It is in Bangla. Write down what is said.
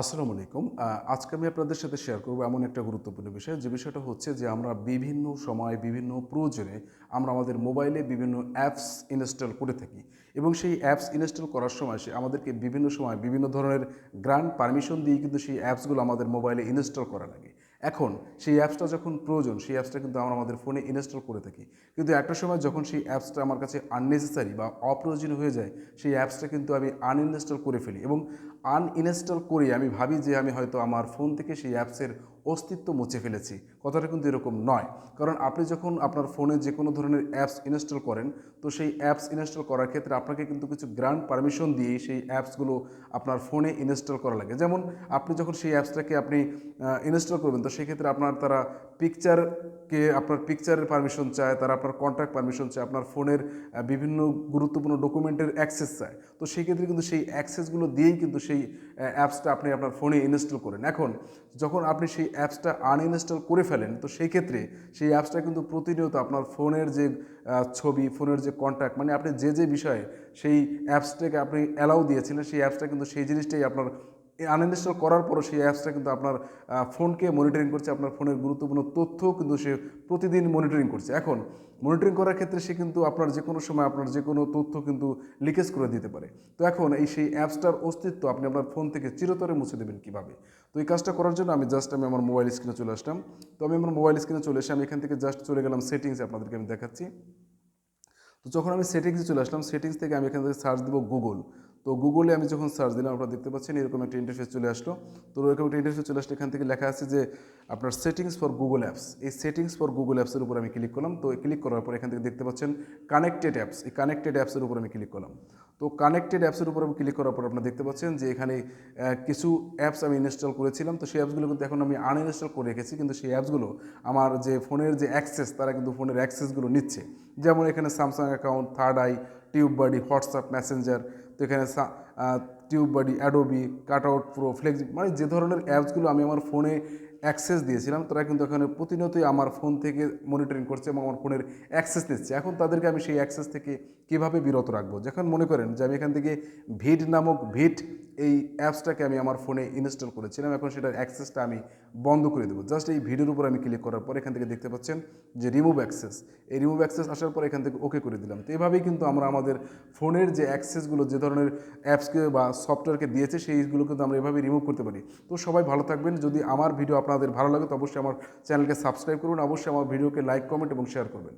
আসসালামু আলাইকুম। আজকে আমি আপনাদের সাথে শেয়ার করব এমন একটা গুরুত্বপূর্ণ বিষয়, যে বিষয়টা হচ্ছে যে আমরা বিভিন্ন সময় বিভিন্ন প্রয়োজনে আমরা আমাদের মোবাইলে বিভিন্ন অ্যাপস ইনস্টল করে থাকি এবং সেই অ্যাপস ইনস্টল করার সময় সে আমাদেরকে বিভিন্ন সময় বিভিন্ন ধরনের গ্রান্ট পারমিশন দিয়ে কিন্তু সেই অ্যাপসগুলো আমাদের মোবাইলে ইনস্টল করা লাগে। এখন সেই অ্যাপসটা যখন প্রয়োজন সেই অ্যাপসটা কিন্তু আমরা আমাদের ফোনে ইনস্টল করে থাকি, কিন্তু একটা সময় যখন সেই অ্যাপসটা আমার কাছে আননেসেসারি বা অপ্রয়োজনীয় হয়ে যায় সেই অ্যাপসটা কিন্তু আমি আনইনস্টল করে ফেলি এবং আনইনস্টল করে আমি ভাবি যে আমি হয়তো আমার ফোন থেকে সেই অ্যাপসের অস্তিত্ব মুছে ফেলেছি। কথাটা কিন্তু এরকম নয়, কারণ আপনি যখন আপনার ফোনে যে কোনো ধরনের অ্যাপস ইনস্টল করেন, তো সেই অ্যাপস ইনস্টল করার ক্ষেত্রে আপনাকে কিন্তু কিছু গ্রান্ট পারমিশন দিয়ে সেই অ্যাপসগুলো আপনার ফোনে ইনস্টল করা লাগে। যেমন আপনি যখন সেই অ্যাপসটাকে আপনি ইনস্টল করবেন, তো সেক্ষেত্রে তারা আপনার পিকচারের পারমিশন চায়, তারা আপনার কন্ট্যাক্ট পারমিশন চায়, আপনার ফোনের বিভিন্ন গুরুত্বপূর্ণ ডকুমেন্টের অ্যাক্সেস চায়। তো সেই ক্ষেত্রে কিন্তু সেই অ্যাক্সেসগুলো দিয়েই কিন্তু সেই অ্যাপসটা আপনি আপনার ফোনে ইনস্টল করেন। এখন যখন আপনি সেই অ্যাপসটা আনইনস্টল করে ফেলেন, তো সেই ক্ষেত্রে সেই অ্যাপসটা কিন্তু প্রতিনিয়ত আপনার ফোনের যে ছবি, ফোনের যে কন্ট্যাক্ট, মানে আপনি যে বিষয়ে সেই অ্যাপসটাকে আপনি অ্যালাউ দিয়েছিলেন, সেই অ্যাপসটা কিন্তু সেই জিনিসটাই আপনার আনইনস্টল করার পরও সেই অ্যাপসটা কিন্তু আপনার ফোনকে মনিটরিং করছে, আপনার ফোনের গুরুত্বপূর্ণ তথ্যও কিন্তু সে প্রতিদিন মনিটরিং করছে। এখন মনিটরিং করার ক্ষেত্রে সে কিন্তু আপনার যে কোনো সময় আপনার যে কোনো তথ্য কিন্তু লিকেজ করে দিতে পারে। তো এখন সেই অ্যাপসটার অস্তিত্ব আপনি আপনার ফোন থেকে চিরতরে মুছে দেবেন কীভাবে? তো এই কাজটা করার জন্য আমি আমার মোবাইল স্ক্রিনে চলে আসলাম। তো আমি আমার মোবাইল স্ক্রিনে চলে এসে আমি এখান থেকে জাস্ট চলে গেলাম সেটিংসে, আপনাদেরকে আমি দেখাচ্ছি। তো যখন আমি সেটিংসে চলে আসলাম, সেটিংস থেকে আমি এখান থেকে সার্চ দেবো গুগল। তো গুগলে আমি যখন সার্চ দিলাম, আপনারা দেখতে পাচ্ছেন এরকম একটা ইন্টারফেস চলে আসলো। তো এরকম একটা ইন্টারফেস চলে আসলে এখান থেকে লেখা আছে যে আপনার সেটিংস ফর গুগল অ্যাপস। এই সেটিংস ফর গুগল অ্যাপসের উপর আমি ক্লিক করলাম। তো ক্লিক করার পর এখান থেকে দেখতে পাচ্ছেন কানেক্টেড অ্যাপস। এই কানেক্টেড অ্যাপসের উপর আমি ক্লিক করলাম। তো কানেক্টেড অ্যাপসের উপর আমি ক্লিক করার পর আপনারা দেখতে পাচ্ছেন যে এখানে কিছু অ্যাপস আমি ইনস্টল করেছিলাম। তো সেই অ্যাপসগুলো কিন্তু এখন আমি আনইনস্টল করে রেখেছি, কিন্তু সেই অ্যাপসগুলো আমার যে ফোনের যে অ্যাক্সেস, তারা কিন্তু ফোনের অ্যাক্সেসগুলো নিচ্ছে। যেমন এখানে Samsung account, third eye, tube buddy, WhatsApp messenger. তো এখানে tube buddy, Adobe, cutout pro, flex, মানে যে ধরনের অ্যাপসগুলো আমি আমার ফোনে অ্যাক্সেস দিয়েছিলাম, তারা কিন্তু এখানে প্রতিনিয়তই আমার ফোন থেকে মনিটরিং করছে এবং আমার ফোনের অ্যাক্সেস নিচ্ছে। এখন তাদেরকে আমি সেই অ্যাক্সেস থেকে কীভাবে বিরত রাখবো? যখন মনে করেন যে আমি এখান থেকে ভিট এই অ্যাপসটাকে আমি আমার ফোনে ইনস্টল করেছিলাম, এখন সেটার অ্যাক্সেসটা আমি বন্ধ করে দেবো। জাস্ট এই ভিডিওর উপর আমি ক্লিক করার পর এখান থেকে দেখতে পাচ্ছেন যে রিমুভ অ্যাক্সেস। এই রিমুভ অ্যাক্সেস আসার পর এখান থেকে ওকে করে দিলাম। তো এভাবেই কিন্তু আমরা আমাদের ফোনের যে অ্যাক্সেসগুলো যে ধরনের অ্যাপসকে বা সফটওয়্যারকে দিয়েছে, সেইগুলো কিন্তু আমরা এভাবেই রিমুভ করতে পারি। তো সবাই ভালো থাকবেন। যদি আমার ভিডিও আপনাদের ভালো লাগে তো অবশ্যই আমার চ্যানেলকে সাবস্ক্রাইব করুন, অবশ্যই আমার ভিডিওকে লাইক, কমেন্ট এবং শেয়ার করবেন।